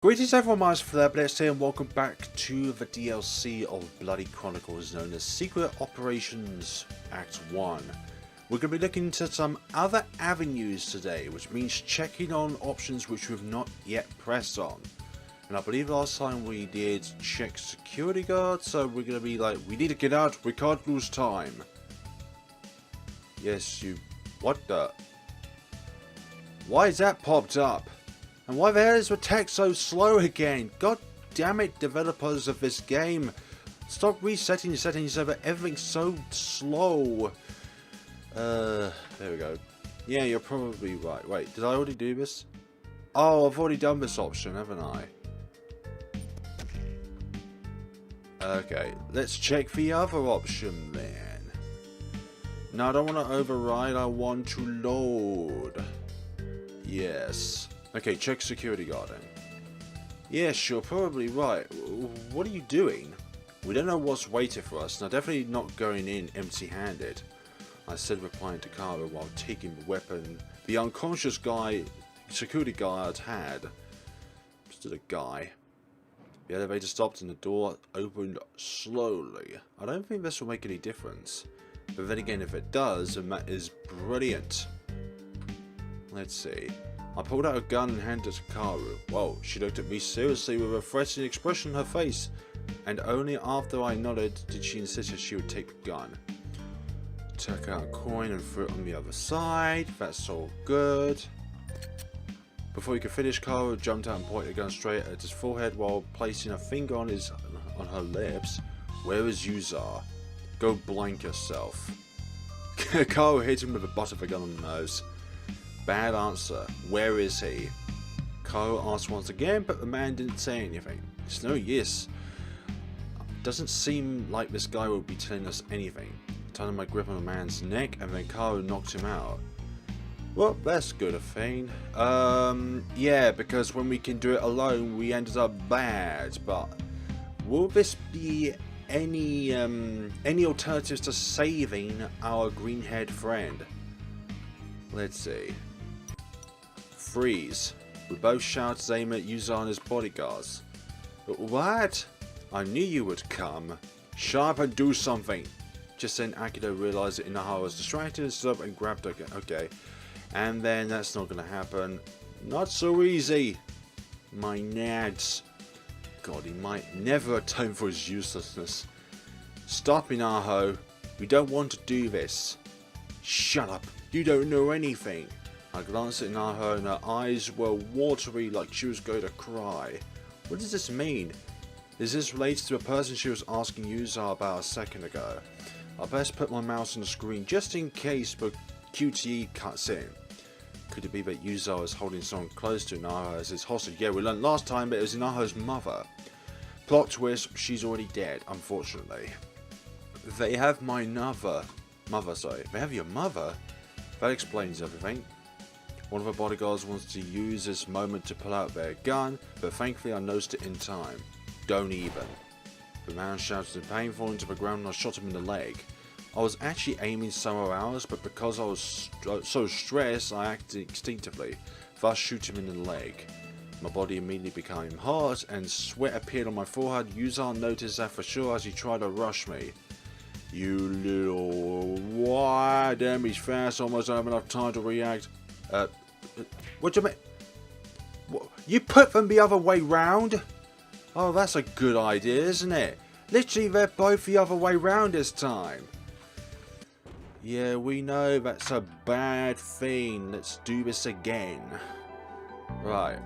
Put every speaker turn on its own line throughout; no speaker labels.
Greetings everyone, my name is FlareBlitzed here and welcome back to the DLC of Bloody Chronicles known as Secret Operations Act 1. We're going to be looking into some other avenues today, which means checking on options which we've not yet pressed on. And I believe last time we did check security guards, so we're going to be like, we need to get out, we can't lose time. Yes, you... what the... why is that popped up? And why the hell is the text so slow again? God damn it, developers of this game. Stop resetting the settings so that everything's so slow. There we go. Yeah, you're probably right. Wait, did I already do this? Oh, I've already done this option, haven't I? Okay, let's check the other option then. No, I don't want to override, I want to load. Yes. Okay, check security guarding. Yes, you're probably right. What are you doing? We don't know what's waiting for us, and I'm definitely not going in empty-handed. I said, replying to Kaori while taking the weapon the unconscious guy, security guard had. Still a guy. The elevator stopped and the door opened slowly. I don't think this will make any difference. But then again, if it does, then that is brilliant. Let's see. I pulled out a gun and handed it to Kaoru. Whoa, she looked at me seriously with a threatening expression on her face. And only after I nodded did she insist that she would take the gun. Took out a coin and threw it on the other side. That's all good. Before he could finish, Kaoru jumped out and pointed the gun straight at his forehead while placing a finger on her lips. Where is Uzair? Go blank yourself. Kaoru hit him with the butt of the gun on the nose. Bad answer. Where is he? Kaoru asked once again, but the man didn't say anything. It's no use. Doesn't seem like this guy would be telling us anything. Tightened my grip on the man's neck, and then Kaoru knocked him out. Well, that's good a thing. Yeah, because when we can do it alone, we ended up bad. But will this be any alternatives to saving our green-haired friend? Let's see. Freeze. We both shouted as aim at Uzair and his bodyguards. What? I knew you would come. Shut up and do something. Just then Akito realized that Inaho was distracted and stood up and grabbed her. Okay. And then that's not going to happen. Not so easy. My nads. God, he might never atone for his uselessness. Stop, Inaho. We don't want to do this. Shut up. You don't know anything. I glanced at Inaho and her eyes were watery like she was going to cry. What does this mean? Is this related to the person she was asking Uzair about a second ago? I best put my mouse on the screen just in case the QTE cuts in. Could it be that Uzair is holding someone close to Inaho as his hostage? Yeah, we learned last time that it was Inaho's mother. Plot twist, she's already dead, unfortunately. They have my mother, sorry. They have your mother? That explains everything. One of the bodyguards wants to use this moment to pull out their gun, but thankfully I noticed it in time. Don't even. The man shouted in pain, falling to the ground, and I shot him in the leg. I was actually aiming somewhere else, but because I was so stressed, I acted instinctively, thus shooting him in the leg. My body immediately became hot, and sweat appeared on my forehead. Uzair noticed that for sure as he tried to rush me. You little... why? Damn, he's fast, almost don't have enough time to react. What do you mean? What? You put them the other way round? Oh, that's a good idea, isn't it? Literally, they're both the other way round this time. Yeah, we know that's a bad thing. Let's do this again. Right.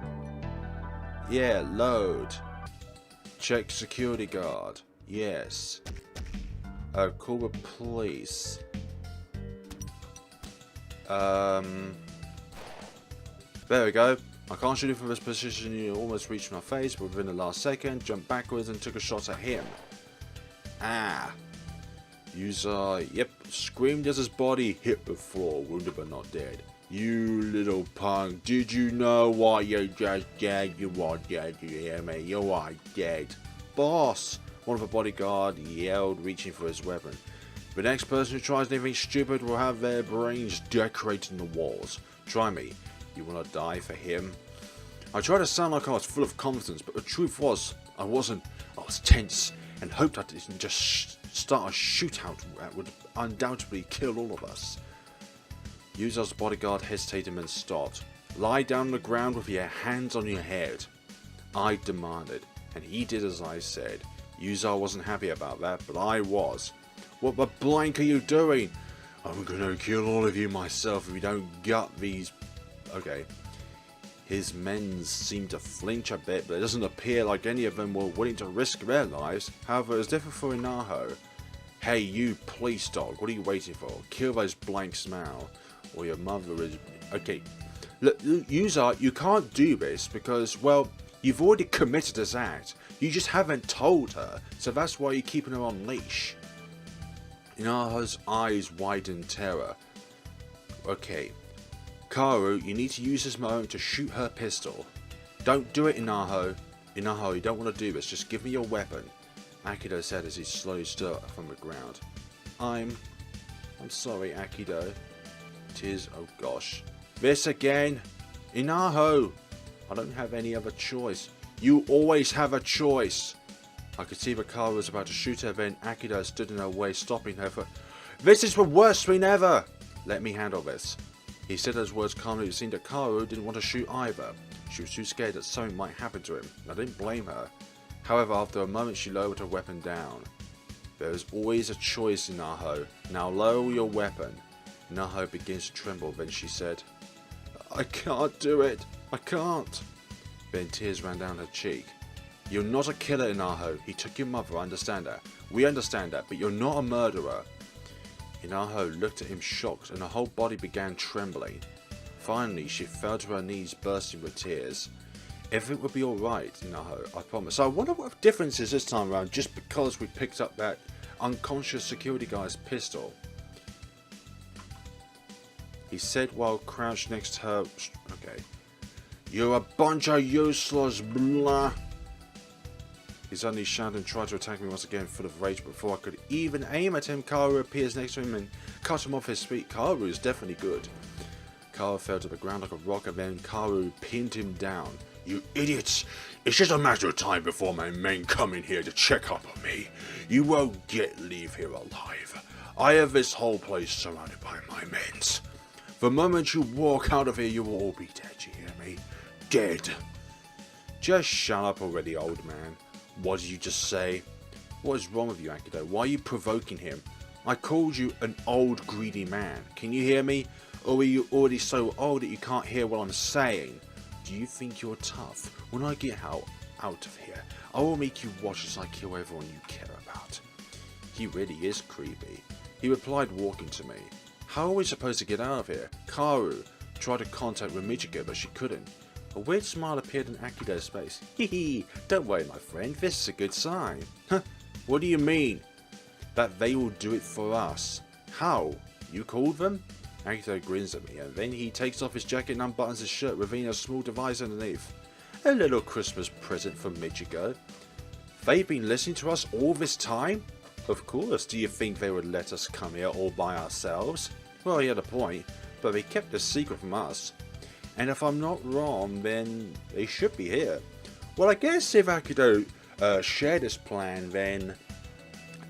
Yeah, load. Check security guard. Yes. Call the police. There we go. I can't shoot him from this position. You almost reached my face, but within the last second, jumped backwards and took a shot at him. Ah. Uzair, yep, screamed as his body hit the floor, wounded but not dead. You little punk, did you know what you just did? You are dead, you hear me? You are dead. Boss! One of the bodyguard yelled, reaching for his weapon. The next person who tries anything stupid will have their brains decorated in the walls. Try me. You wanna die for him? I tried to sound like I was full of confidence, but the truth was, I wasn't. I was tense and hoped I didn't just start a shootout that would undoubtedly kill all of us. Uzair's bodyguard hesitated and stopped. Lie down on the ground with your hands on your head, I demanded, and he did as I said. Uzair wasn't happy about that, but I was. What the blank are you doing? I'm gonna kill all of you myself if you don't gut these... Okay. His men seemed to flinch a bit, but it doesn't appear like any of them were willing to risk their lives. However, it was different for Inaho. Hey, you police dog, what are you waiting for? Kill those blanks now, or your mother is... Okay, look, Uzair, you can't do this because, well, you've already committed this act. You just haven't told her, so that's why you're keeping her on leash. Inaho's eyes widened in terror. Okay. Kaoru, you need to use this moment to shoot her pistol. Don't do it, Inaho. Inaho, you don't want to do this, just give me your weapon. Akito said as he slowly stood up from the ground. I'm sorry, Akito. Tis, oh gosh. This again? Inaho! I don't have any other choice. You always have a choice. I could see that Kaoru was about to shoot her, then Akito stood in her way, stopping her for... This is the worst thing ever! Let me handle this. He said those words calmly. It seemed that Kaoru didn't want to shoot either. She was too scared that something might happen to him. I didn't blame her. However, after a moment she lowered her weapon down. There is always a choice, Inaho. Now lower your weapon. Inaho begins to tremble, then she said, I can't do it. I can't. Then tears ran down her cheek. You're not a killer, Inaho. He took your mother, I understand that. We understand that, but you're not a murderer. Inaho looked at him shocked, and her whole body began trembling. Finally, she fell to her knees, bursting with tears. Everything will be alright, Inaho, I promise. So I wonder what the difference is this time around, just because we picked up that unconscious security guy's pistol. He said while crouched next to her... Okay. You're a bunch of useless blah. He suddenly shouted and tried to attack me once again, full of rage. But before I could even aim at him, Kaoru appears next to him and cut him off his feet. Kaoru is definitely good. Kaoru fell to the ground like a rock, and then Kaoru pinned him down. You idiots! It's just a matter of time before my men come in here to check up on me. You won't leave here alive. I have this whole place surrounded by my men. The moment you walk out of here, you will all be dead, you hear me? Dead. Just shut up already, old man. What did you just say? What is wrong with you, Akito? Why are you provoking him? I called you an old greedy man. Can you hear me? Or are you already so old that you can't hear what I'm saying? Do you think you're tough? When I get out of here, I will make you watch as I kill everyone you care about. He really is creepy. He replied, walking to me. How are we supposed to get out of here? Kaoru tried to contact Michiko, but she couldn't. A weird smile appeared in Akito's face. Hee, don't worry, my friend, this is a good sign. Huh, what do you mean? That they will do it for us. How? You called them? Akito grins at me, and then he takes off his jacket and unbuttons his shirt, revealing a small device underneath. A little Christmas present from Michiko. They've been listening to us all this time? Of course, do you think they would let us come here all by ourselves? Well, he had a point, but they kept the secret from us. And if I'm not wrong, then they should be here. Well, I guess if Akito shared this plan, then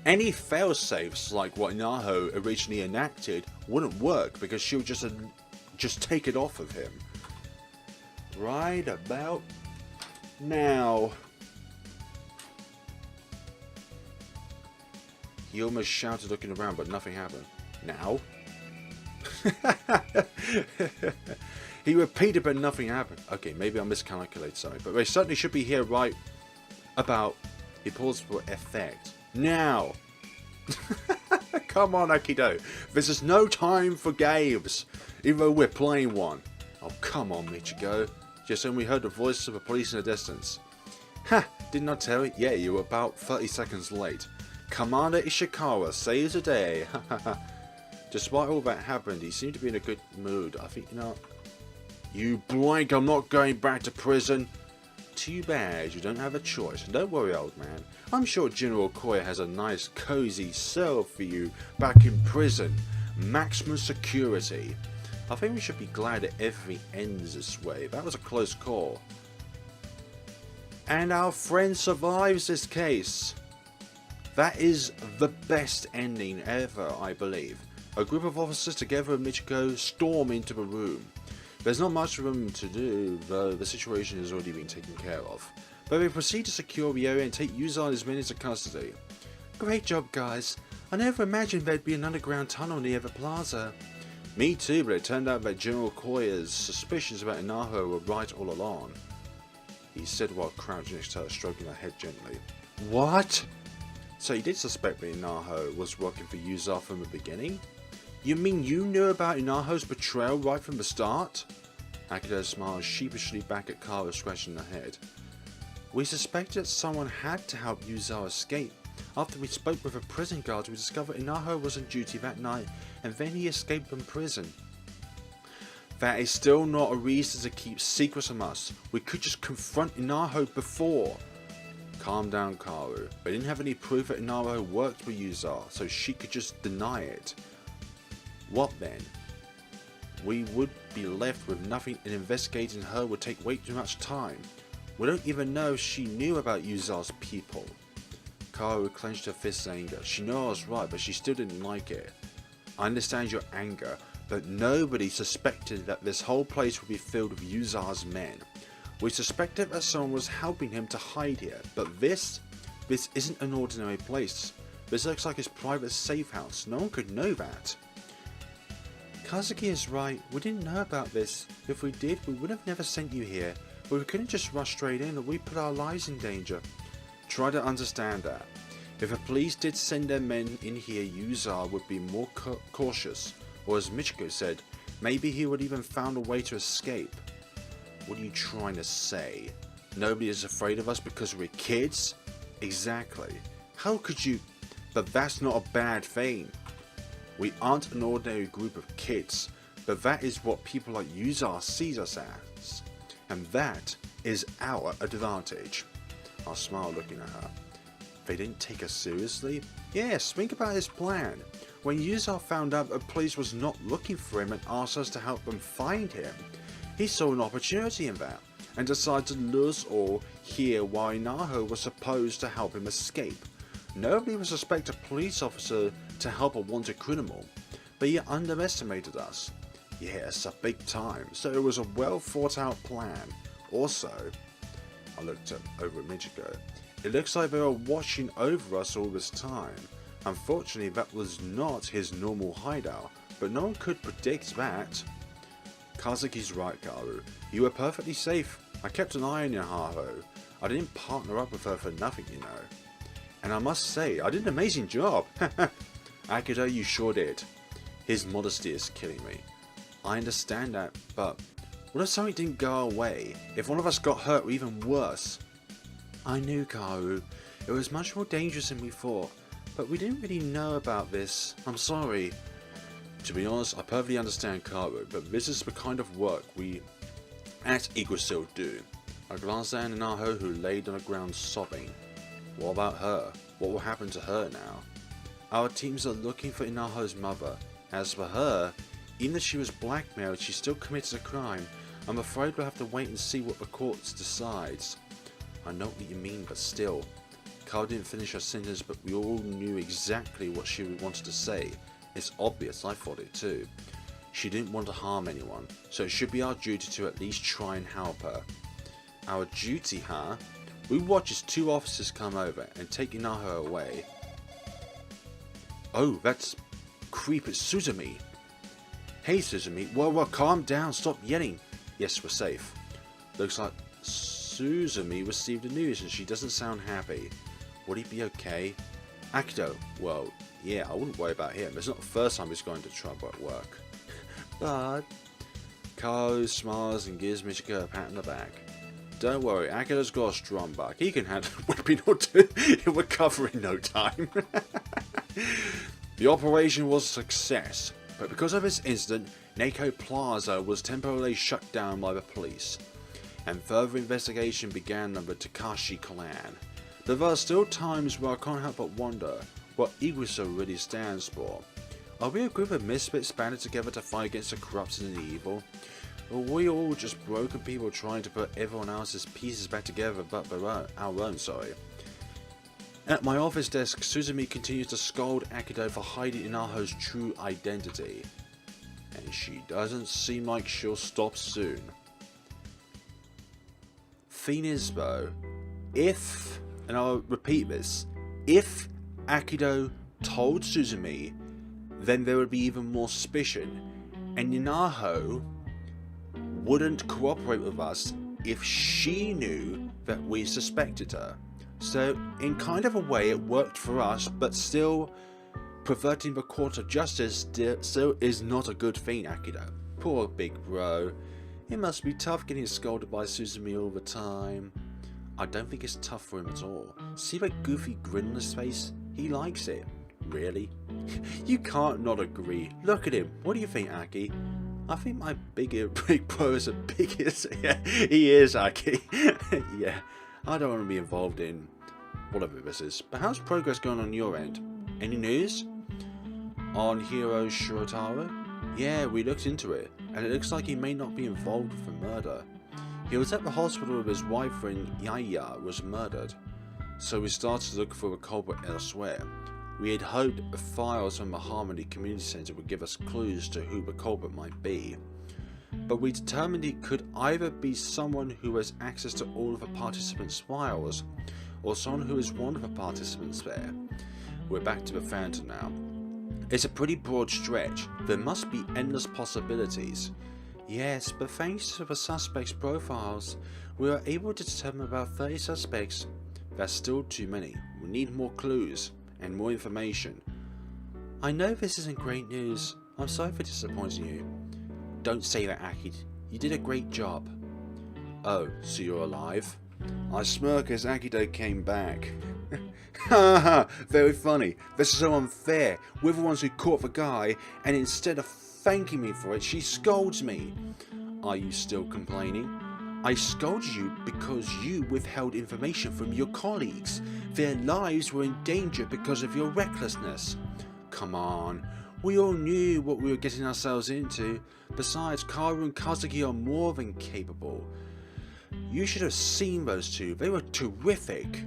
any failsafes like what Inaho originally enacted wouldn't work, because she would just take it off of him. Right about now. He almost shouted, looking around, but nothing happened. Now? He repeated, but nothing happened. Okay, maybe I miscalculated something, but they certainly should be here right about... He paused for effect. Now! Come on, Akito. This is no time for games, even though we're playing one. Oh, come on, Michiko. Just then we heard the voice of the police in the distance. Ha! Didn't I tell you? Yeah, you were about 30 seconds late. Commander Ishikawa saves the day. Despite all that happened, he seemed to be in a good mood. I think, You blank, I'm not going back to prison. Too bad, you don't have a choice. Don't worry, old man. I'm sure General Koya has a nice, cozy cell for you back in prison. Maximum security. I think we should be glad that everything ends this way. That was a close call. And our friend survives this case. That is the best ending ever, I believe. A group of officers together with Michiko storm into the room. There's not much for them to do, though the situation has already been taken care of. But they proceed to secure the area and take Uzair and his men into custody. Great job, guys. I never imagined there'd be an underground tunnel near the plaza. Me too, but it turned out that General Koya's suspicions about Inaho were right all along. He said while crouching next to her, stroking her head gently. What? So you did suspect that Inaho was working for Uzair from the beginning? You mean you knew about Inaho's betrayal right from the start? Akito smiled sheepishly back at Kaoru, scratching her head. We suspected someone had to help Uzair escape. After we spoke with the prison guards, we discovered Inaho was on duty that night, and then he escaped from prison. That is still not a reason to keep secrets from us. We could just confront Inaho before. Calm down, Kaoru. They didn't have any proof that Inaho worked with Uzair, so she could just deny it. What then? We would be left with nothing, and investigating her would take way too much time. We don't even know if she knew about Uzair's people. Kaoru clenched her fists in anger. She knew I was right, but she still didn't like it. I understand your anger, but nobody suspected that this whole place would be filled with Uzair's men. We suspected that someone was helping him to hide here, but this isn't an ordinary place. This looks like his private safe house. No one could know that. Kazuki is right. We didn't know about this. If we did, we would have never sent you here. But we couldn't just rush straight in, or we put our lives in danger. Try to understand that. If the police did send their men in here, Uzair would be more cautious. Or as Michiko said, maybe he would even found a way to escape. What are you trying to say? Nobody is afraid of us because we're kids? Exactly. How could you? But that's not a bad thing. We aren't an ordinary group of kids, but that is what people like Uzair sees us as. And that is our advantage. I smiled looking at her. They didn't take us seriously? Yes, think about his plan. When Uzair found out the police was not looking for him and asked us to help them find him, he saw an opportunity in that, and decided to lure us all here while Inaho was supposed to help him escape. Nobody would suspect a police officer to help a wanted criminal, but he underestimated us. Yes, a big time, so it was a well thought out plan. Also, I looked over at Michiko. It looks like they were watching over us all this time. Unfortunately, that was not his normal hideout, but no one could predict that. Kazuki's right, Kaoru. You were perfectly safe. I kept an eye on Inaho. I didn't partner up with her for nothing, you know. And I must say, I did an amazing job. Akito, you sure did. His modesty is killing me. I understand that, but what if something didn't go our way? If one of us got hurt or even worse? I knew, Kaoru. It was much more dangerous than we thought, but we didn't really know about this. I'm sorry. To be honest, I perfectly understand, Kaoru, but this is the kind of work we at Igrasil do. I glanced at Inaho, who laid on the ground sobbing. What about her? What will happen to her now? Our teams are looking for Inaho's mother. As for her, even if she was blackmailed, she still committed a crime. I'm afraid we'll have to wait and see what the courts decides. I know what you mean, but still. Carl didn't finish her sentence, but we all knew exactly what she wanted to say. It's obvious, I thought it too. She didn't want to harm anyone, so it should be our duty to at least try and help her. Our duty, huh? We watch as two officers come over and take Inaho away. Oh, that's creep, it's Suzumi. Hey Suzumi, well, calm down, stop yelling. Yes, we're safe. Looks like Suzumi received the news and she doesn't sound happy. Would he be okay? Akito, well, yeah, I wouldn't worry about him. It's not the first time he's gone into trouble at work. But Kaoru smiles and gives Michiko a pat on the back. Don't worry, Akito's got a strong back. He can handle a whipping or two. He'll recover in no time. The operation was a success, but because of this incident, Neko Plaza was temporarily shut down by the police, and further investigation began of the Takashi clan. But there are still times where I can't help but wonder what Igrasil really stands for. Are we a group of misfits banded together to fight against the corrupt and the evil? We all just broken people trying to put everyone else's pieces back together but our own, sorry. At my office desk, Suzumi continues to scold Akito for hiding Inaho's true identity. And she doesn't seem like she'll stop soon. Thing is though, if, and I'll repeat this, if Akito told Suzumi, then there would be even more suspicion, and Inaho wouldn't cooperate with us if she knew that we suspected her. So in kind of a way it worked for us, but still perverting the court of justice still is not a good thing, Akito. Poor big bro. It must be tough getting scolded by Suzumi all the time. I don't think it's tough for him at all. See that goofy grin on his face? He likes it. Really? You can't not agree. Look at him. What do you think, Aki? I think my big bro is the biggest. Yeah, he is, Aki. Yeah, I don't want to be involved in whatever this is. But how's progress going on your end? Any news? On Hiro Shirotaro? Yeah, we looked into it, and it looks like he may not be involved with the murder. He was at the hospital with his wife when Yaya was murdered, so we started to look for the culprit elsewhere. We had hoped the files from the Harmony Community Center would give us clues to who the culprit might be, but we determined it could either be someone who has access to all of the participants' files, or someone who is one of the participants there. We're back to the Phantom now. It's a pretty broad stretch. There must be endless possibilities. Yes, but thanks to the suspects' profiles, we are able to determine about 30 suspects. That's still too many. We need more clues and more information. I know this isn't great news. I'm sorry for disappointing you. Don't say that, Aki. You did a great job. Oh, so you're alive? I smirk as Akito came back. Haha, very funny. This is so unfair. We're the ones who caught the guy, and instead of thanking me for it, she scolds me. Are you still complaining? I scolded you because you withheld information from your colleagues. Their lives were in danger because of your recklessness. Come on, we all knew what we were getting ourselves into. Besides, Kaoru and Kazuki are more than capable. You should have seen those two. They were terrific.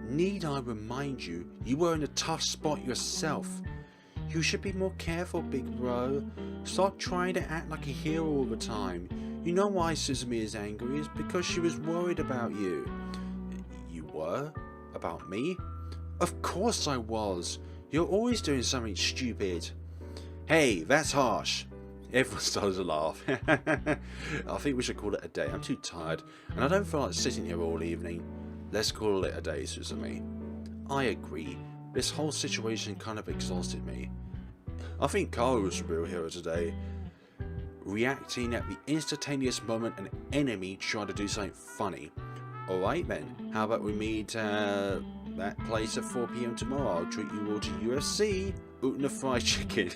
Need I remind you, you were in a tough spot yourself. You should be more careful, big bro. Stop trying to act like a hero all the time. You know why Suzumi is angry? It's because she was worried about you. You were? About me? Of course I was. You're always doing something stupid. Hey, that's harsh. Everyone started to laugh. I think we should call it a day. I'm too tired, and I don't feel like sitting here all evening. Let's call it a day, Suzumi. I agree. This whole situation kind of exhausted me. I think Kaoru was the real hero today. Reacting at the instantaneous moment an enemy tried to do something funny. Alright then, how about we meet that place at 4 PM tomorrow? I'll treat you all to UFC, Utna fried chicken.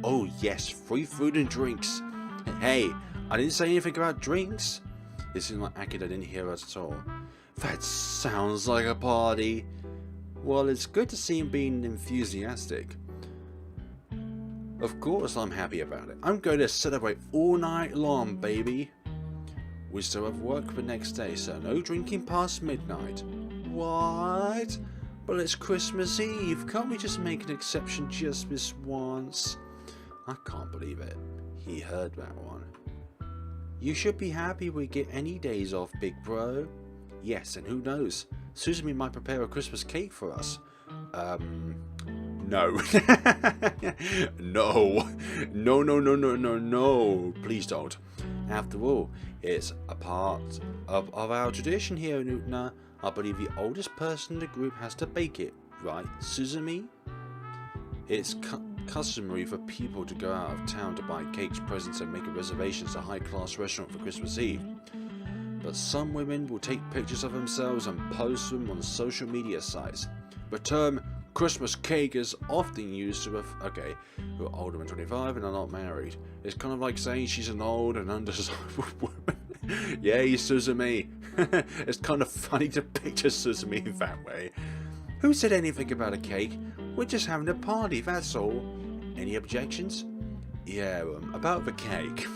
Oh yes, free food and drinks. Hey, I didn't say anything about drinks. It seemed like Akito didn't hear us at all. That sounds like a party. Well, it's good to see him being enthusiastic. Of course I'm happy about it. I'm going to celebrate all night long, baby. We still have work the next day, so no drinking past midnight. What? But it's Christmas Eve. Can't we just make an exception just this once? I can't believe it. He heard that one. You should be happy we get any days off, big bro. Yes, and who knows? Suzumi might prepare a Christmas cake for us. No. No. Please don't. After all, it's a part of our tradition here in Utna. I believe the oldest person in the group has to bake it, right, Suzumi? It's customary for people to go out of town to buy cakes, presents, and make reservations at a high-class restaurant for Christmas Eve. But some women will take pictures of themselves and post them on social media sites. The term Christmas cake is often used to who are older than 25 and are not married. It's kind of like saying she's an old and undesirable woman. Yay, Suzumi. It's kind of funny to picture Suzumi that way. Who said anything about a cake? We're just having a party, that's all. Any objections? Yeah, about the cake.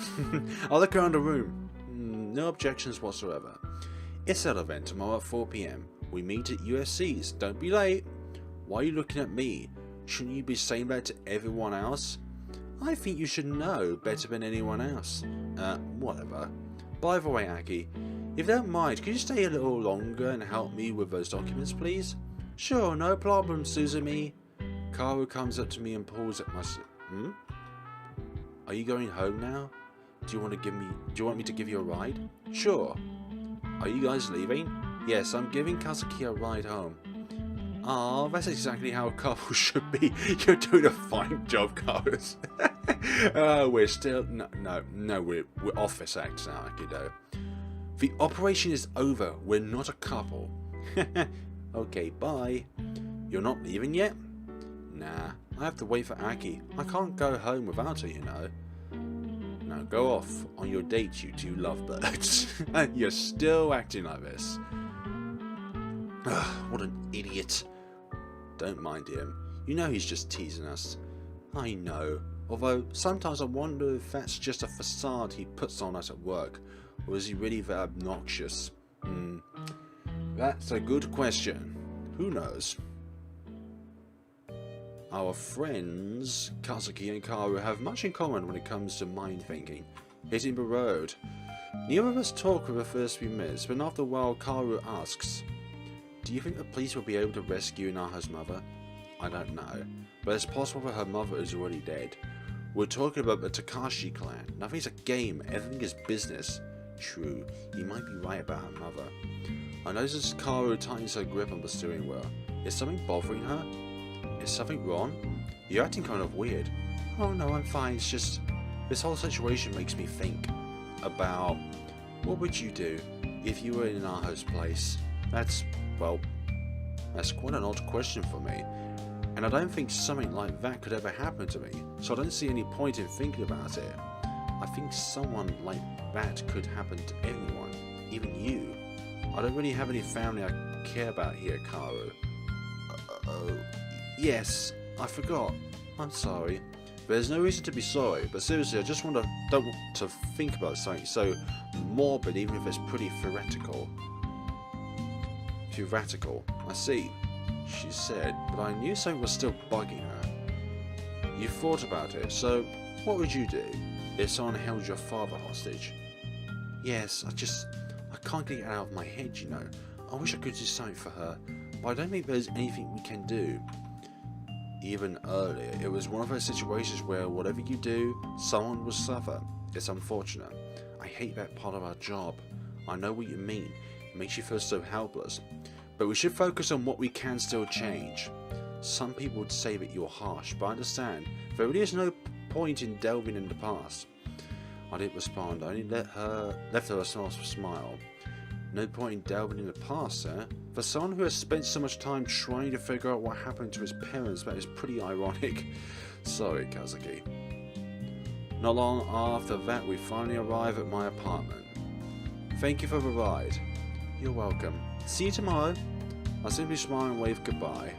I'll look around the room. No objections whatsoever. It's that event tomorrow at 4 PM. We meet at USC's. Don't be late. Why are you looking at me? Shouldn't you be saying that to everyone else? I think you should know better than anyone else. Whatever. By the way, Aki, if you don't mind, could you stay a little longer and help me with those documents, please? Sure, no problem, Suzumi. Kaoru comes up to me and pulls at my... Are you going home now? Do you want me to give you a ride? Sure. Are you guys leaving? Yes, I'm giving Kazuki a ride home. Ah, that's exactly how a couple should be. You're doing a fine job, Kaoru. We're still... No, we're office acts now, Akito. The operation is over. We're not a couple. Okay, bye. You're not leaving yet? Nah, I have to wait for Aki. I can't go home without her, you know. Now go off on your date, you two lovebirds. You're still acting like this. Ugh, what an idiot. Don't mind him. You know he's just teasing us. I know. Although, sometimes I wonder if that's just a facade he puts on us at work. Or is he really that obnoxious? That's a good question. Who knows? Our friends, Kazuki and Kaoru, have much in common when it comes to mind thinking. Hitting the road. Neither of us talk for the first few minutes, but after a while Kaoru asks, do you think the police will be able to rescue Inaho's mother? I don't know, but it's possible that her mother is already dead. We're talking about the Takashi clan. Nothing's a game, everything is business. True, you might be right about her mother. I notice Kaoru tightens her grip on the steering wheel. Is something bothering her? Is something wrong? You're acting kind of weird. Oh no, I'm fine, it's just... This whole situation makes me think about... What would you do if you were in Inaho's place? That's quite an odd question for me. And I don't think something like that could ever happen to me, so I don't see any point in thinking about it. I think someone like that could happen to anyone, even you. I don't really have any family I care about here, Kaoru. Yes, I forgot. I'm sorry. There's no reason to be sorry, but seriously, I just don't want to think about something so morbid, even if it's pretty theoretical. I see, she said, but I knew something was still bugging her. You thought about it, so what would you do if someone held your father hostage? Yes, I can't get it out of my head, you know. I wish I could do something for her, but I don't think there's anything we can do. Even earlier, it was one of those situations where whatever you do, someone will suffer. It's unfortunate. I hate that part of our job. I know what you mean. It makes you feel so helpless. But we should focus on what we can still change. Some people would say that you're harsh, but I understand. There really is no point in delving in the past. I didn't respond. I only left her a smile. No point in delving in the past, sir. For someone who has spent so much time trying to figure out what happened to his parents, that is pretty ironic. Sorry, Kazuki. Not long after that, we finally arrive at my apartment. Thank you for the ride. You're welcome. See you tomorrow. I simply smile and wave goodbye.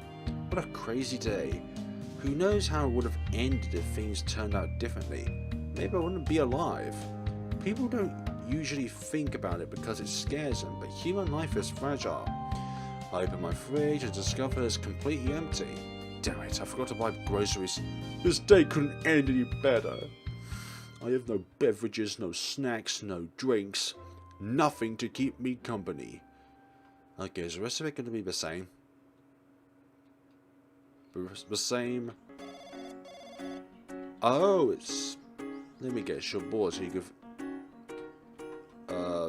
What a crazy day. Who knows how it would have ended if things turned out differently. Maybe I wouldn't be alive. People don't usually think about it because it scares them, but human life is fragile. I open my fridge and discover it's completely empty. Damn it, I forgot to buy groceries. This day couldn't end any better. I have no beverages, no snacks, no drinks. Nothing to keep me company. Okay, is the rest of it going to be the same? The same? Oh, it's... Let me guess, you're bored, so you could...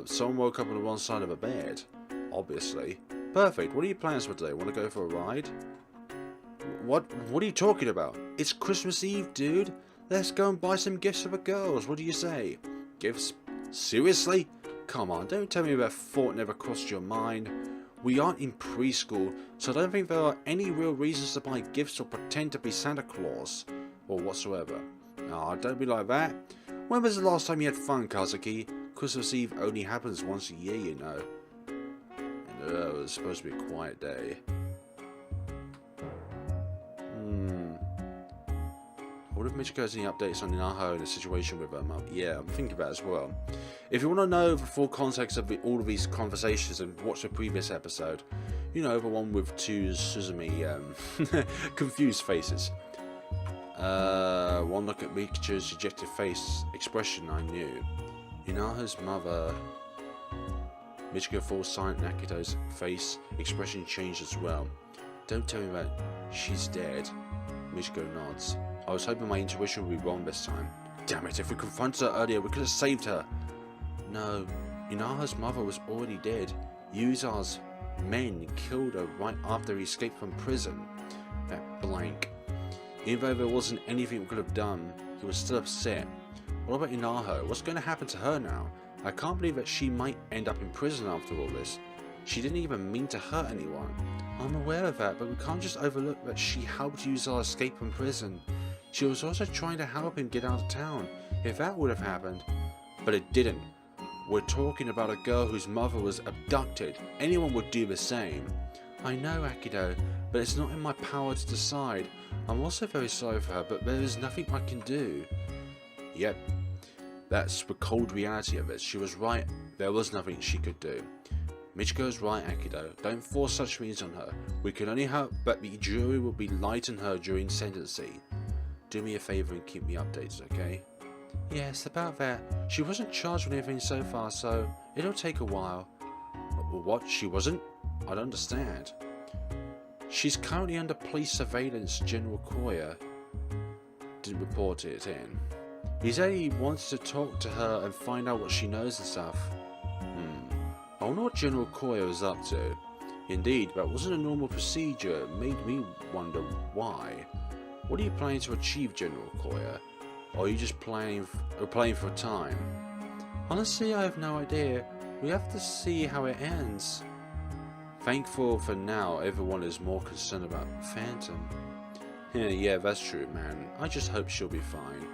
Someone woke up on the wrong side of a bed. Obviously. Perfect, what are your plans for today? Want to go for a ride? What are you talking about? It's Christmas Eve, dude. Let's go and buy some gifts for the girls. What do you say? Gifts? Seriously? Come on, don't tell me that thought never crossed your mind. We aren't in preschool, so I don't think there are any real reasons to buy gifts or pretend to be Santa Claus. Or whatsoever. Ah, don't be like that. When was the last time you had fun, Kazuki? Christmas Eve only happens once a year, you know. And it was supposed to be a quiet day. I would What if Michiko has any updates on Inaho and the situation with her mum? Yeah, I'm thinking about it as well. If you want to know the full context of all of these conversations and watch the previous episode, you know, the one with two Suzumi confused faces. One look at Michiko's dejected face expression, I knew. Inaho's mother. Michiko falls silent and Akito's face expression changed as well. Don't tell me that she's dead. Michiko nods. I was hoping my intuition would be wrong this time. Damn it, if we confronted her earlier, we could have saved her. No, Inaho's mother was already dead. Uzair's men killed her right after he escaped from prison. That blank. Even though there wasn't anything we could have done, he was still upset. What about Inaho? What's going to happen to her now? I can't believe that she might end up in prison after all this. She didn't even mean to hurt anyone. I'm aware of that, but we can't just overlook that she helped Uzair escape from prison. She was also trying to help him get out of town, if that would have happened. But it didn't. We're talking about a girl whose mother was abducted. Anyone would do the same. I know, Akito, but it's not in my power to decide. I'm also very sorry for her, but there is nothing I can do. Yep. That's the cold reality of it. She was right. There was nothing she could do. Michiko's right, Akito. Don't force such things on her. We can only hope that the jury will be light on her during sentencing. Do me a favour and keep me updated, okay? Yes, about that. She wasn't charged with anything so far, so it'll take a while. What? She wasn't? I don't understand. She's currently under police surveillance. General Koya didn't report it in. He said he wants to talk to her and find out what she knows and stuff. I wonder what General Koya was up to. Indeed, that wasn't a normal procedure. It made me wonder why. What are you planning to achieve, General Koya? Or are you just playing for time? Honestly, I have no idea. We have to see how it ends. Thankful for now, everyone is more concerned about Phantom. Yeah, that's true, man. I just hope she'll be fine.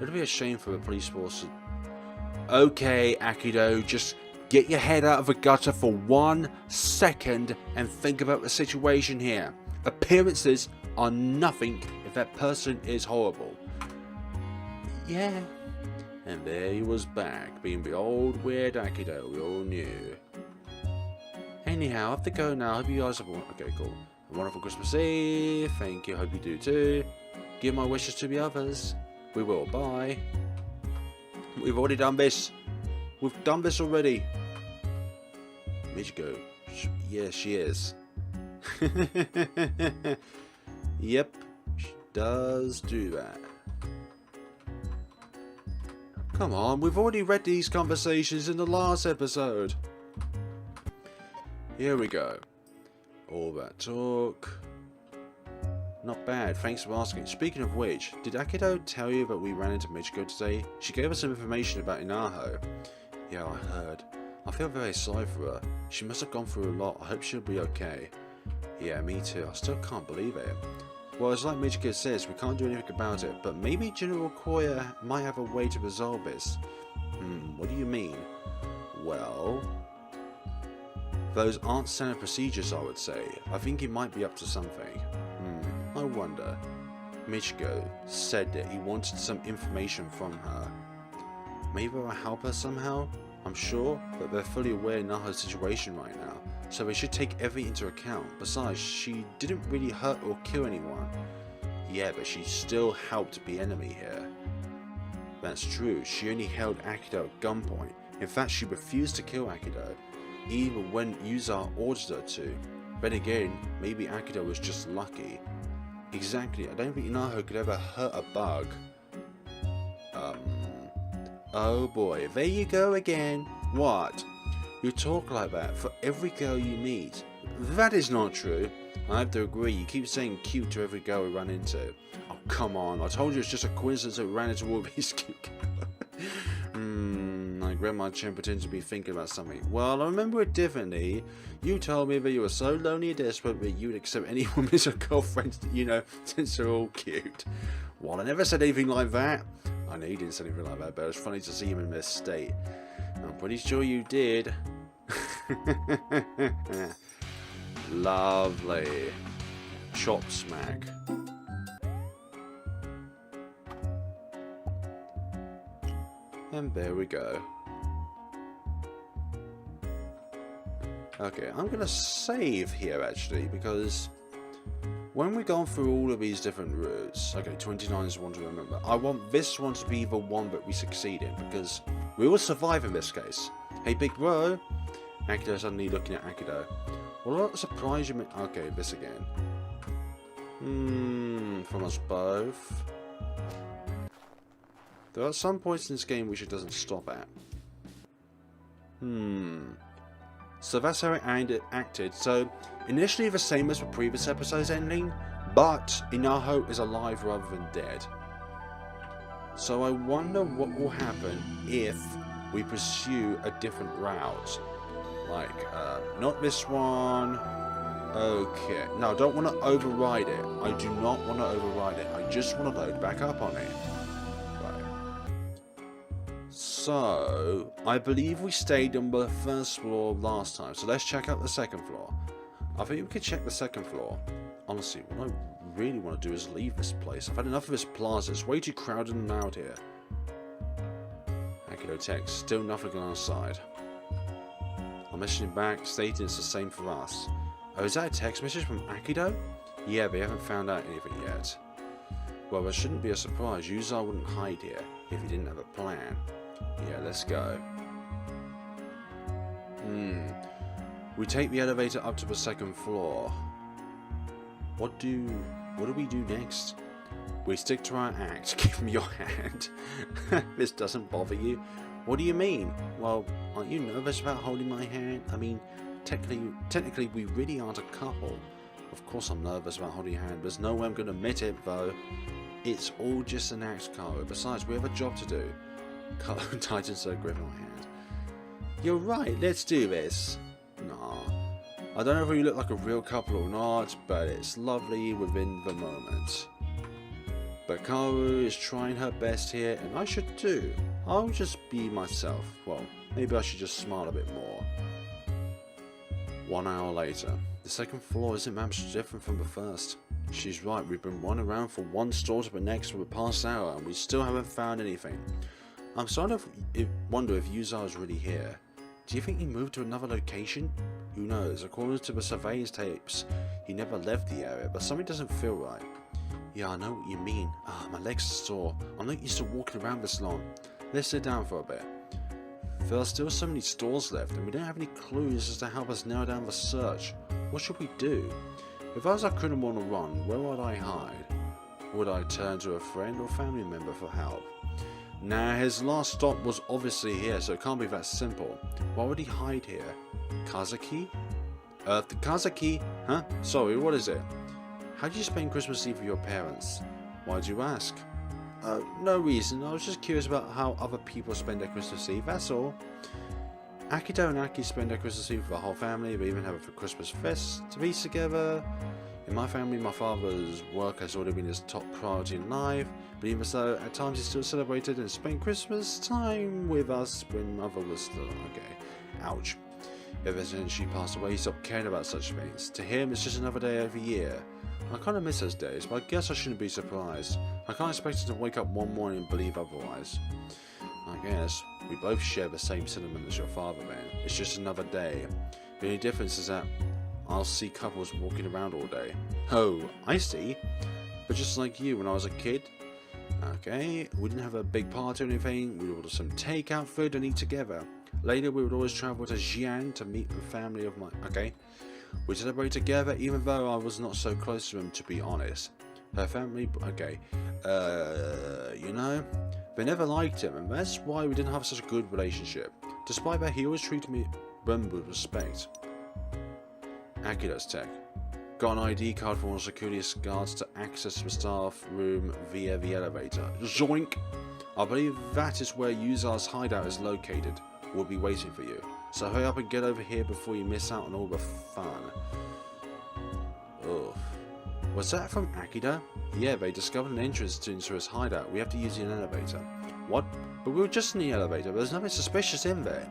It'll be a shame for the police force to... Okay, Akito, just get your head out of the gutter for 1 second and think about the situation here. Appearances are nothing if that person is horrible. Yeah. And there he was back, being the old weird Akito we all knew. Anyhow, I have to go now. Hope you guys have okay, cool. A wonderful Christmas Eve. Thank you. Hope you do too. Give my wishes to the others. We will. Bye. We've already done this. We've done this already. Michiko. Yeah, she is. Yep. She does do that. Come on. We've already read these conversations in the last episode. Here we go. All that talk. Not bad, thanks for asking. Speaking of which, did Akito tell you that we ran into Michiko today? She gave us some information about Inaho. Yeah, I heard. I feel very sorry for her. She must have gone through a lot. I hope she'll be okay. Yeah, me too. I still can't believe it. Well, it's like Michiko says, we can't do anything about it, but maybe General Koya might have a way to resolve this. What do you mean? Well... those aren't standard procedures, I would say. I think he might be up to something. I wonder. Michiko said that he wanted some information from her. Maybe I'll help her somehow? I'm sure that they're fully aware of Inaho's situation right now, so they should take everything into account. Besides, she didn't really hurt or kill anyone. Yeah, but she still helped the enemy here. That's true, she only held Akito at gunpoint. In fact, she refused to kill Akito, even when Uzair ordered her to. Then again, maybe Akito was just lucky. Exactly, I don't think Inaho could ever hurt a bug. Oh boy, there you go again. What? You talk like that for every girl you meet. That is not true. I have to agree, you keep saying cute to every girl we run into. Oh come on, I told you it's just a coincidence that we ran into all these cute girls. I grabbed my chin pretending to be thinking about something. Well, I remember it differently. You told me that you were so lonely and desperate that you would accept any woman as a girlfriend, you know, since they're all cute. Well, I never said anything like that. I know you didn't say anything like that, but it was funny to see him in this state. I'm pretty sure you did. Lovely. Chop smack. And there we go. Okay, I'm gonna save here actually, because when we've gone through all of these different routes, okay, 29 is one to remember. I want this one to be the one that we succeed in, because we will survive in this case. Hey, big bro! Akito suddenly looking at Akito. Well, what surprise you meant? Okay, this again. From us both. There are some points in this game which it doesn't stop at. So that's how it acted. So, initially the same as the previous episode's ending, but Inaho is alive rather than dead. So I wonder what will happen if we pursue a different route. Like, not this one. Okay. No, I don't want to override it. I do not want to override it. I just want to load back up on it. So, I believe we stayed on the first floor last time, so let's check out the second floor. I think we could check the second floor. Honestly, what I really want to do is leave this place. I've had enough of this plaza, it's way too crowded and loud here. Akito text, still nothing on our side. I'm messaging back, stating it's the same for us. Oh, is that a text message from Akito? Yeah, they haven't found out anything yet. Well, there shouldn't be a surprise. Uzair wouldn't hide here if he didn't have a plan. Yeah, let's go. We take the elevator up to the second floor. What do we do next? We stick to our act. Give me your hand. This doesn't bother you? What do you mean? Well, aren't you nervous about holding my hand? I mean, technically we really aren't a couple. Of course I'm nervous about holding your hand. There's no way I'm going to admit it, though. It's all just an act, Karo. Besides, we have a job to do. Karo tightens her grip on my hand. You're right, let's do this. Nah. I don't know if we look like a real couple or not, but it's lovely within the moment. But Kaoru is trying her best here, and I should too. I'll just be myself. Well, maybe I should just smile a bit more. 1 hour later. The second floor isn't much different from the first. She's right, we've been running around from one store to the next for the past hour, and we still haven't found anything. I'm starting to wonder if Uzair is really here. Do you think he moved to another location? Who knows? According to the surveyor's tapes, he never left the area, but something doesn't feel right. Yeah, I know what you mean. My legs are sore. I'm not used to walking around this long. Let's sit down for a bit. There are still so many stores left, and we don't have any clues as to help us narrow down the search. What should we do? If I was a criminal on the run, where would I hide? Would I turn to a friend or family member for help? Nah, his last stop was obviously here, so it can't be that simple. Why would he hide here? Kazuki? The Kazuki? Huh? Sorry, what is it? How do you spend Christmas Eve with your parents? Why'd you ask? No reason. I was just curious about how other people spend their Christmas Eve, that's all. Akito and Aki spend their Christmas Eve with the whole family. They even have a Christmas fest to be together. In my family, my father's work has already been his top priority in life, but even so, at times he still celebrated and spent Christmas time with us when mother was still okay. Ouch. Ever since she passed away, he stopped caring about such things. To him, it's just another day every year. I kind of miss those days, but I guess I shouldn't be surprised. I can't expect him to wake up one morning and believe otherwise. I guess we both share the same sentiment as your father, man. It's just another day. The only difference is that I'll see couples walking around all day. Oh, I see. But just like you when I was a kid. Okay, we didn't have a big party or anything. We would order some takeout food and eat together. Later, we would always travel to Xi'an to meet the family of my... Okay. We celebrate together even though I was not so close to them, to be honest. Her family... Okay. You know... They never liked him, and that's why we didn't have such a good relationship. Despite that, he always treated me with respect. Akito's tech. Got an ID card for one of the security guards to access the staff room via the elevator. Zoink! I believe that is where Uzair's hideout is located. We'll be waiting for you. So hurry up and get over here before you miss out on all the fun. Ugh. Was that from Akito? Yeah, they discovered an entrance into his hideout. We have to use the elevator. What? But we were just in the elevator. There's nothing suspicious in there.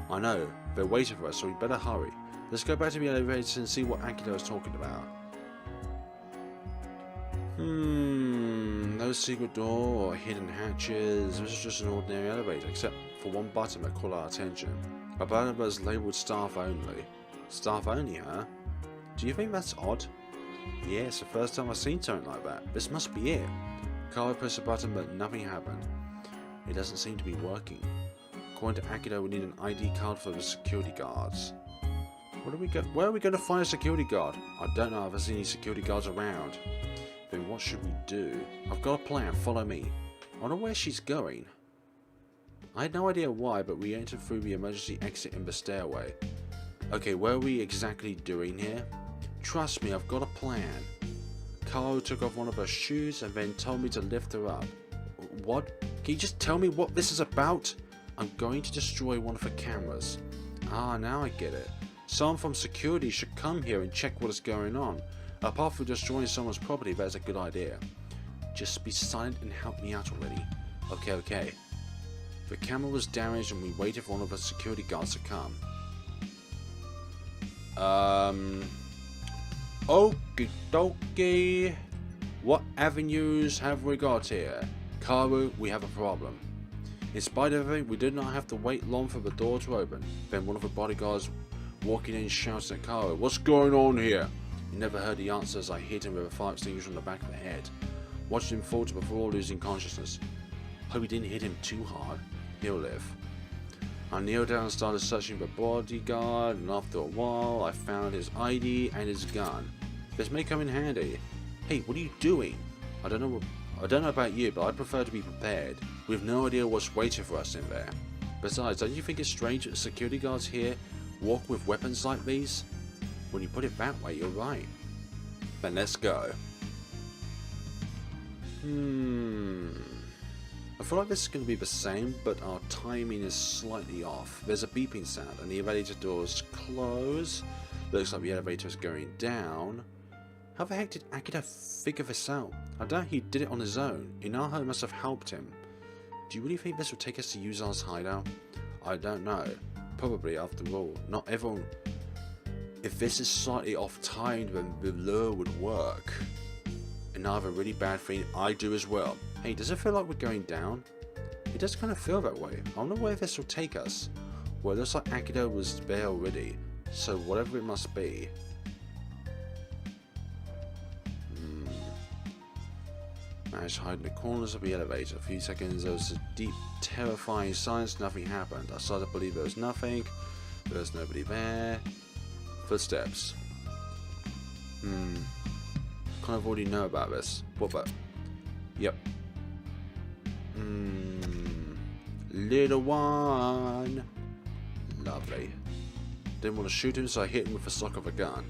I know. They're waiting for us, so we better hurry. Let's go back to the elevator and see what Akito is talking about. no secret door or hidden hatches. This is just an ordinary elevator, except for one button that caught our attention. A button that is labelled staff only. Staff only, huh? Do you think that's odd? Yeah, it's the first time I've seen something like that. This must be it. Kaori pressed the button, but nothing happened. It doesn't seem to be working. According to Akito, we need an ID card for the security guards. Where are we going to find a security guard? I don't know if there's any security guards around. Then what should we do? I've got a plan, follow me. I wonder where she's going. I had no idea why, but we entered through the emergency exit in the stairway. Okay, what are we exactly doing here? Trust me, I've got a plan. Kaori took off one of her shoes and then told me to lift her up. What? Can you just tell me what this is about? I'm going to destroy one of the cameras. Ah, now I get it. Someone from security should come here and check what is going on. Apart from destroying someone's property, that's a good idea. Just be silent and help me out already. Okay. The camera was damaged and we waited for one of the security guards to come. Okie dokie. What avenues have we got here? Kaoru, we have a problem. In spite of everything, we did not have to wait long for the door to open. Then one of the bodyguards walking in shouts at Kaoru, "What's going on here?" He never heard the answer as I hit him with a fire extinguisher on the back of the head. Watched him fall to the floor, losing consciousness. Hope we didn't hit him too hard. He'll live. I kneeled down and started searching the bodyguard, and after a while I found his ID and his gun. This may come in handy. Hey, what are you doing? I don't know about you, but I prefer to be prepared. We have no idea what's waiting for us in there. Besides, don't you think it's strange that security guards here walk with weapons like these? When you put it that way, you're right. Then let's go. I feel like this is going to be the same, but our timing is slightly off. There's a beeping sound and the elevator doors close. Looks like the elevator is going down. How the heck did Akito figure this out? I doubt he did it on his own. Inaho must have helped him. Do you really think this will take us to Uzair's hideout? I don't know. Probably, after all. Not everyone... If this is slightly off-timed, then the lure would work. And I have a really bad feeling I do as well. Hey, does it feel like we're going down? It does kind of feel that way. I wonder where this will take us. Well, it looks like Akito was there already. So whatever it must be. Managed to hide in the corners of the elevator. A few seconds, there was a deep, terrifying silence. Nothing happened. I started to believe there was nothing. There was nobody there. Footsteps. Kind of already know about this. What the? Yep. Little one. Lovely. Didn't want to shoot him, so I hit him with the stock of a gun.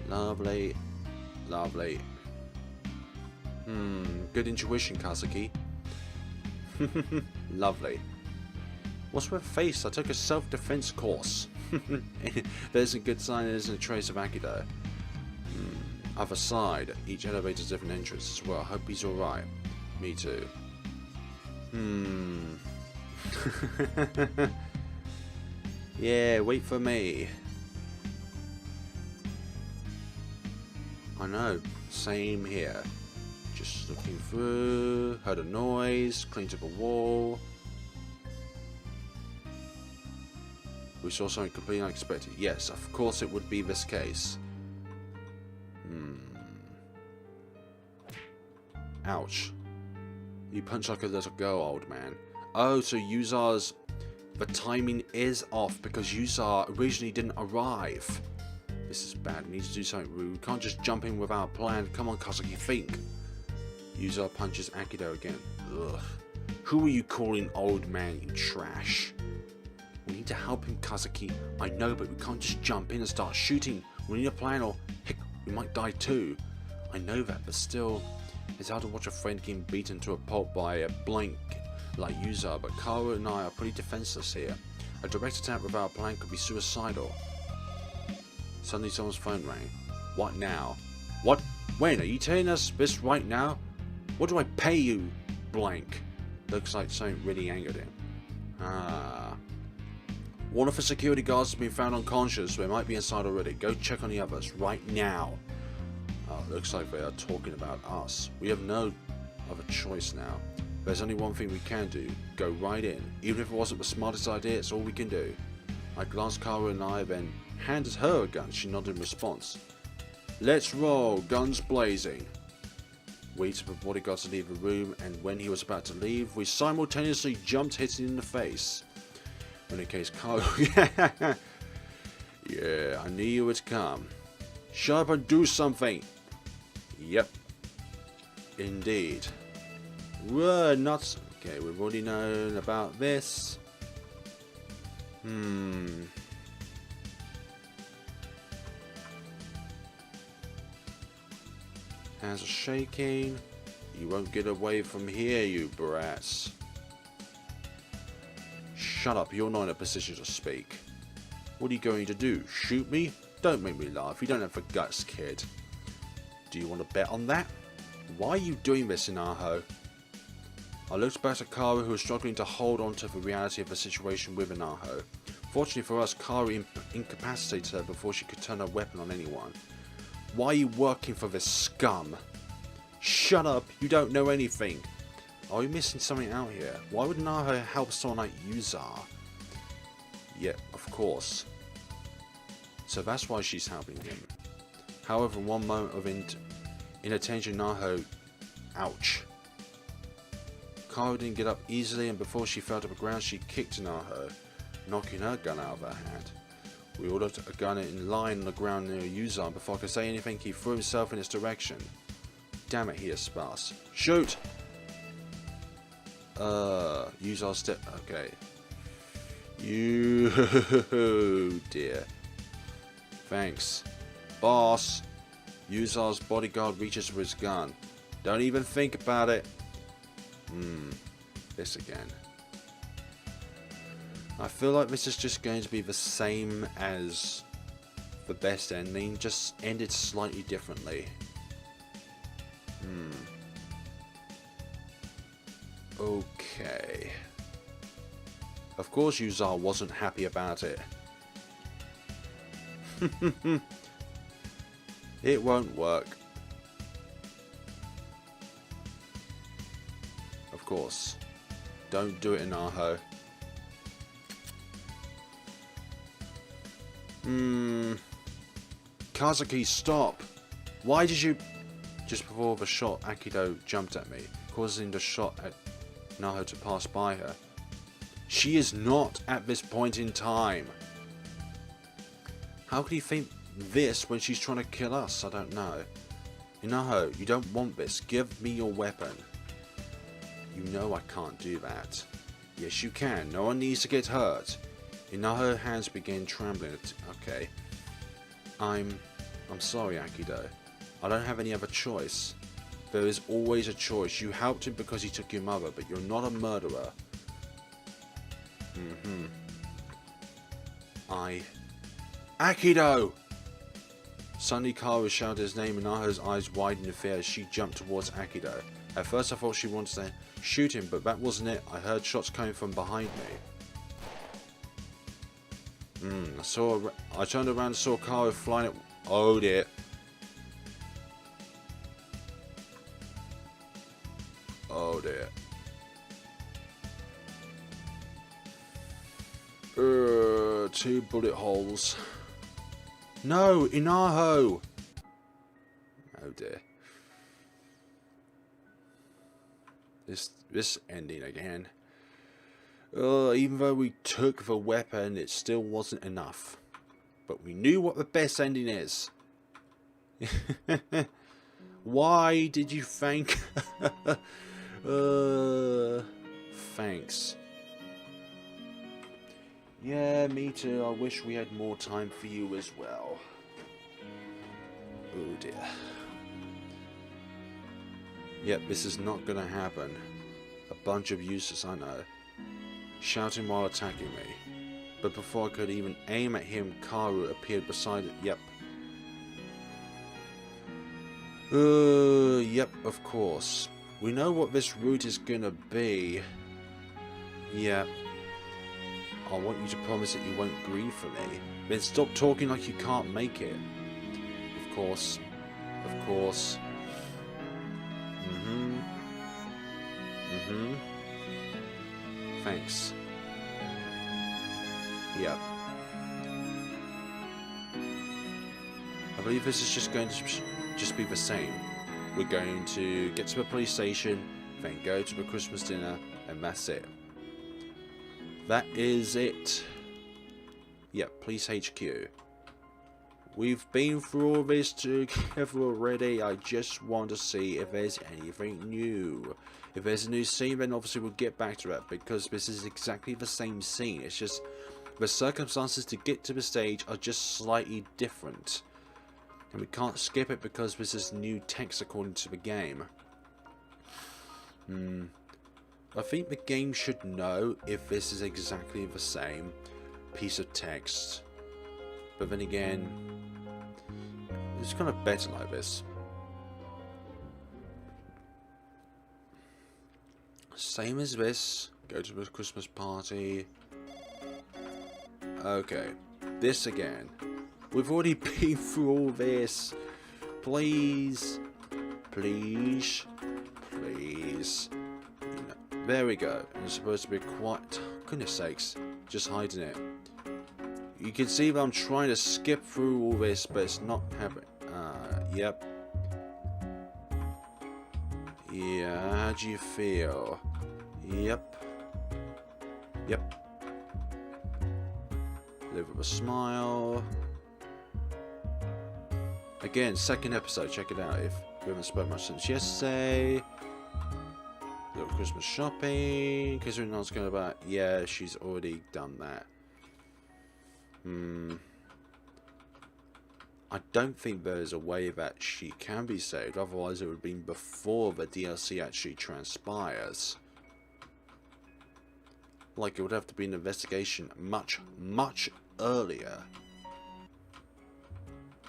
Lovely. Lovely. Good intuition, Kazuki. Lovely. What's with face? I took a self-defense course. There's a good sign there isn't a trace of Akito. Other side. Each elevator's different entrance as well. I hope he's alright. Me too. Yeah, wait for me. I know. Same here. Just looking through, heard a noise, cleaned up a wall. We saw something completely unexpected. Yes, of course it would be this case. Ouch. You punch like a little girl, old man. Oh, so Uzair's... The timing is off because Uzair originally didn't arrive. This is bad. We need to do something rude. We can't just jump in without a plan. Come on, Kazuki, think. Uzair punches Akito again. Ugh. Who are you calling old man, you trash? We need to help him, Kazuki. I know, but we can't just jump in and start shooting. We need a plan or, heck, we might die too. I know that, but still, it's hard to watch a friend getting beaten to a pulp by a blank like Uzair, but Kaoru and I are pretty defenseless here. A direct attack without a plan could be suicidal. Suddenly someone's phone rang. What now? What? When? Are you telling us this right now? What do I pay you? Blank. Looks like something really angered him. One of the security guards has been found unconscious, so they might be inside already. Go check on the others right now. Oh, looks like they are talking about us. We have no of a choice now. There's only one thing we can do. Go right in. Even if it wasn't the smartest idea, it's all we can do. I glanced Kaori in the eye, then handed her a gun. She nodded in response. Let's roll, guns blazing. We waited for the bodyguard to leave the room, and when he was about to leave, we simultaneously jumped, hitting him in the face. In that case, Kaori. Yeah, I knew you would come. Shut up and do something. Yep. Indeed. We're not... Okay, we've already known about this. Hands are shaking. You won't get away from here, you brats. Shut up, you're not in a position to speak. What are you going to do? Shoot me? Don't make me laugh. You don't have the guts, kid. Do you want to bet on that? Why are you doing this, Inaho? I looked back at Kaori, who was struggling to hold on to the reality of the situation with Inaho. Fortunately for us, Kaori incapacitated her before she could turn her weapon on anyone. Why are you working for this scum? Shut up, you don't know anything. Are we missing something out here? Why would Inaho help someone like Uzair? Yeah, of course. So that's why she's helping him. However, in one moment of inattention, Inaho... Ouch. Kaori didn't get up easily, and before she fell to the ground, she kicked Inaho, knocking her gun out of her hand. We all looked at a gun in line on the ground near Uzair, and before I could say anything, he threw himself in its direction. Damn it, he is sparse. Shoot! Uzair step... Okay. You... dear. Thanks. Boss! Uzair's bodyguard reaches for his gun. Don't even think about it. This again. I feel like this is just going to be the same as the best ending, just ended slightly differently. Okay. Of course Uzair wasn't happy about it. It won't work. Of course. Don't do it, Inaho. Kazuki, stop! Why did you... Just before the shot, Akito jumped at me, causing the shot at Inaho to pass by her. She is not at this point in time. How could he think this when she's trying to kill us? I don't know. Inaho, you don't want this. Give me your weapon. You know I can't do that. Yes, you can. No one needs to get hurt. Inaho's hands began trembling. Okay. I'm sorry, Akito. I don't have any other choice. There is always a choice. You helped him because he took your mother, but you're not a murderer. Akito! Suddenly Kaori shouted his name and Inaho's eyes widened in fear as she jumped towards Akito. At first I thought she wanted to shoot him, but that wasn't it. I heard shots coming from behind me. I turned around and saw Kaori flying at... Oh dear. Oh dear. 2 bullet holes. No, Inaho! Oh dear. This ending again. Even though we took the weapon, it still wasn't enough. But we knew what the best ending is. Why did you thank... Thanks. Yeah, me too. I wish we had more time for you as well. Oh dear. Yep, this is not gonna happen. A bunch of useless, I know. Shouting while attacking me. But before I could even aim at him, Kaoru appeared beside it. Yep. Yep, of course. We know what this route is gonna be. Yep. I want you to promise that you won't grieve for me. Then stop talking like you can't make it. Of course. Of course. Mm-hmm. Thanks. Yep. I believe this is just going to just be the same. We're going to get to the police station, then go to the Christmas dinner, and that's it. That is it. Yep, Police HQ. We've been through all this together already. I just want to see if there's anything new. If there's a new scene, then obviously we'll get back to it, because this is exactly the same scene. It's just the circumstances to get to the stage are just slightly different. And we can't skip it because this is new text according to the game. I think the game should know if this is exactly the same piece of text. But then again, it's kind of better like this. Same as this. Go to the Christmas party. Okay. This again. We've already been through all this. Please. Please. Please. There we go. It's supposed to be quite... Goodness sakes. Just hiding it. You can see that I'm trying to skip through all this, but it's not happening. Yep. Yeah, how do you feel? Yep. Yep. Live with a smile. Again, second episode, check it out if we haven't spoken much since yesterday. Little Christmas shopping. Considering I was going about, yeah, she's already done that. I don't think there's a way that she can be saved, otherwise it would have been before the DLC actually transpires. Like, it would have to be an investigation much, much earlier.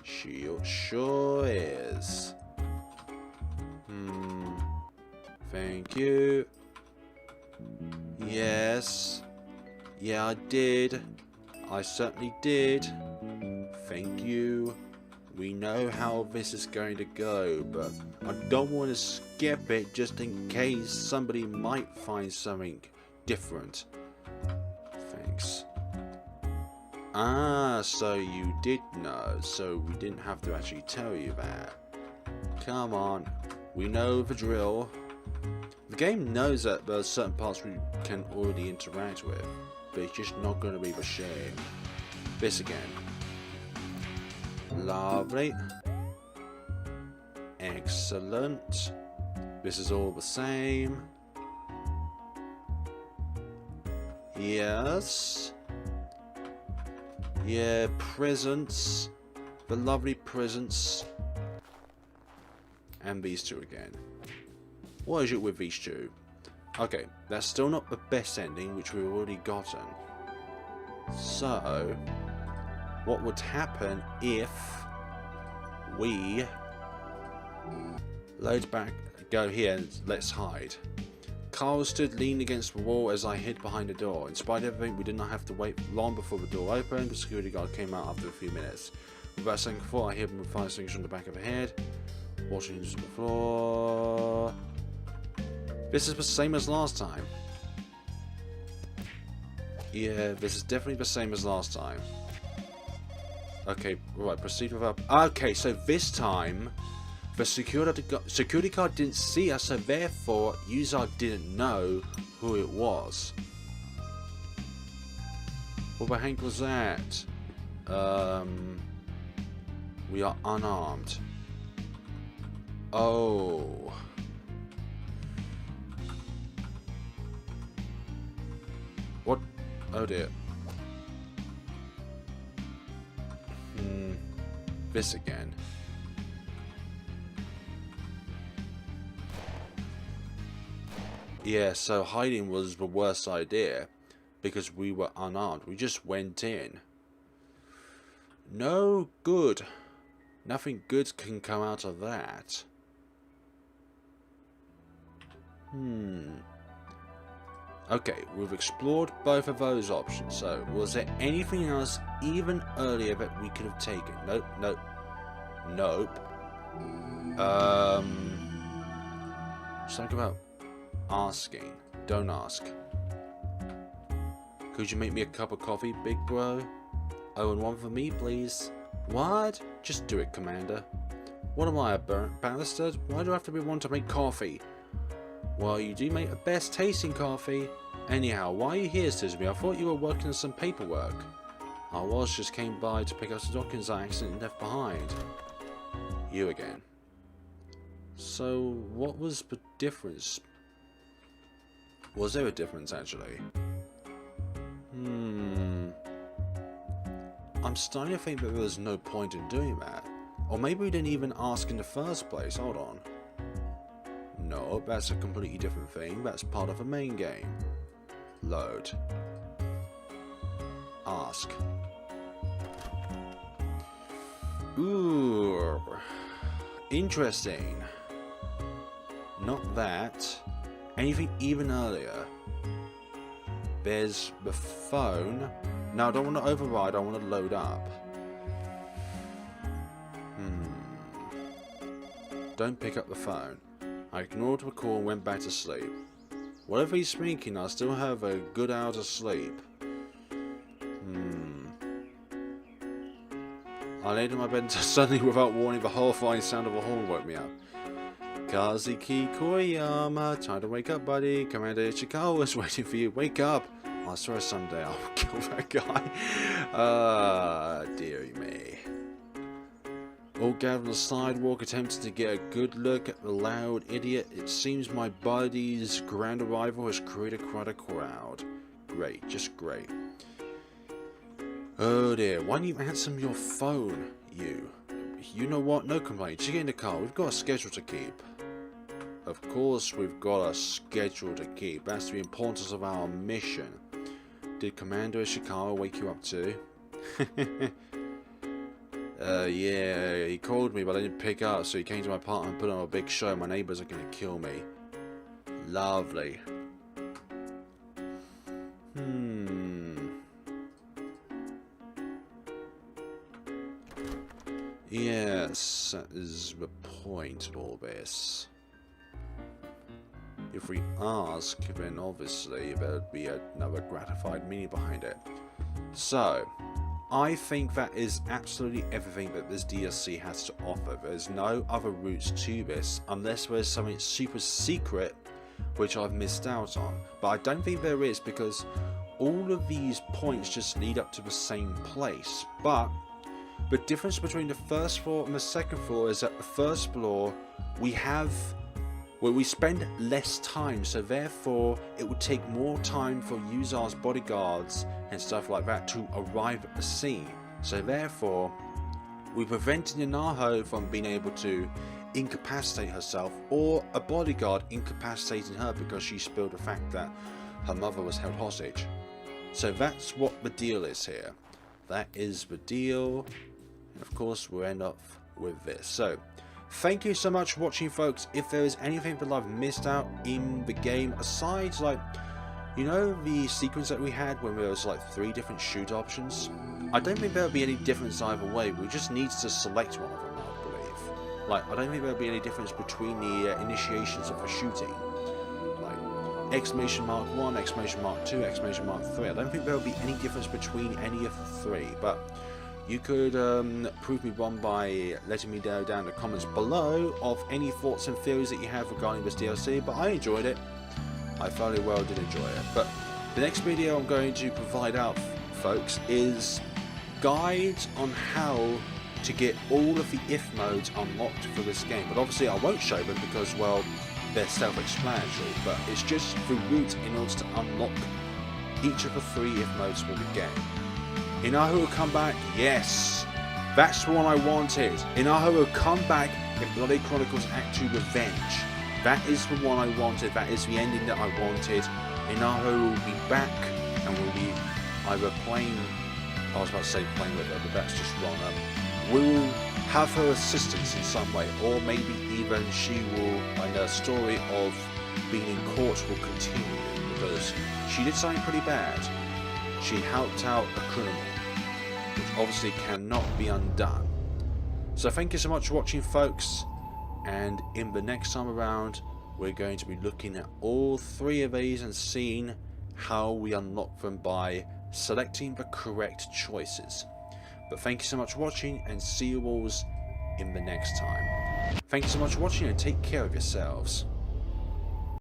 She sure is. Thank you. Yes. Yeah, I did. I certainly did. Thank you. We know how this is going to go, but I don't want to skip it just in case somebody might find something different. Thanks. Ah, so you did know, so we didn't have to actually tell you that. Come on, we know the drill. The game knows that there are certain parts we can already interact with, but it's just not going to be the same. This again. Lovely. Excellent. This is all the same. Yes. Yeah, presents. The lovely presents. And these two again. What is it with these two? Okay, that's still not the best ending, which we've already gotten. So, what would happen if we load back, go here, and let's hide. Carl stood leaning against the wall as I hid behind the door. In spite of everything, we did not have to wait long before the door opened. The security guard came out after a few minutes. Without saying thought, I hit him with 5 things on the back of the head. Watching him to the floor. This is the same as last time. Yeah, this is definitely the same as last time. Okay, right, proceed with up. Okay, so this time, the security guard didn't see us, so therefore, Uzair didn't know who it was. What the heck was that? We are unarmed. Oh. What? Oh dear. This again. Yeah, so hiding was the worst idea because we were unarmed. We just went in. No good. Nothing good can come out of that. Okay, we've explored both of those options. So, was there anything else even earlier that we could have taken? Nope, nope, nope. Something about asking. Don't ask. Could you make me a cup of coffee, big bro? Oh, and one for me, please. What? Just do it, Commander. What am I, a bastard? Why do I have to be one to make coffee? Well, you do make the best tasting coffee. Anyhow, why are you here, Suzumi? I thought you were working on some paperwork. I was, just came by to pick up some documents I accidentally left behind. You again. So, what was the difference? Was there a difference, actually? I'm starting to think that there was no point in doing that. Or maybe we didn't even ask in the first place. Hold on. No, that's a completely different thing. That's part of the main game. Load. Ask. Ooh. Interesting. Not that. Anything even earlier. There's the phone. No, I don't want to override. I want to load up. Don't pick up the phone. I ignored the call and went back to sleep. Whatever he's thinking, I still have a good hour to sleep. I laid in my bed until suddenly, without warning, the horrifying sound of a horn woke me up. Kazuki Koyama, time to wake up, buddy. Commander Ichikawa is waiting for you. Wake up! I swear someday I'll kill that guy. Dearie me. All gathered on the sidewalk, attempting to get a good look at the loud idiot. It seems my buddy's grand arrival has created quite a crowd. Great, just great. Oh dear, why don't you answer your phone, you? You know what? No complaints. You get in the car. We've got a schedule to keep. Of course we've got a schedule to keep. That's the importance of our mission. Did Commander Ishikawa wake you up too? Yeah, he called me but I didn't pick up, so he came to my apartment and put on a big show. My neighbours are going to kill me. Lovely. Yes, that is the point of all this. If we ask, then obviously there would be another gratified meaning behind it. So, I think that is absolutely everything that this DLC has to offer. There's no other routes to this, unless there's something super secret which I've missed out on. But I don't think there is, because all of these points just lead up to the same place. But the difference between the first floor and the second floor is that the first floor we spend less time, so therefore it would take more time for Uzair's bodyguards and stuff like that to arrive at the scene. So therefore, we prevented Inaho from being able to incapacitate herself, or a bodyguard incapacitating her because she spilled the fact that her mother was held hostage. So that's what the deal is here. That is the deal. And of course we'll end up with this. So thank you so much for watching, folks. If there is anything that I've missed out in the game, aside, like, you know, the sequence that we had when there was like 3 different shoot options, I don't think there would be any difference either way. We just need to select one of them, I believe. Like, I don't think there would be any difference between the initiations of the shooting. Like, exclamation mark 1, exclamation mark 2, exclamation mark 3. I don't think there would be any difference between any of the 3, but you could prove me wrong by letting me know down in the comments below of any thoughts and theories that you have regarding this DLC, but I enjoyed it. I thoroughly well did enjoy it. But the next video I'm going to provide out, folks, is guides on how to get all of the if modes unlocked for this game. But obviously I won't show them because, well, they're self-explanatory, but it's just the route in order to unlock each of the 3 if modes for the game. Inaho will come back, yes, that's the one I wanted. Inaho will come back in Bloody Chronicles Act 2 Revenge. That is the one I wanted, that is the ending that I wanted. Inaho will be back and will be either playing, I was about to say playing with her, but that's just wrong. We'll have her assistance in some way, or maybe even she will, like, the story of being in court will continue, because she did something pretty bad. She helped out a criminal, which obviously cannot be undone. So thank you so much for watching, folks, and in the next time around, we're going to be looking at all 3 of these and seeing how we unlock them by selecting the correct choices. But thank you so much for watching, and see you all in the next time. Thank you so much for watching, and take care of yourselves.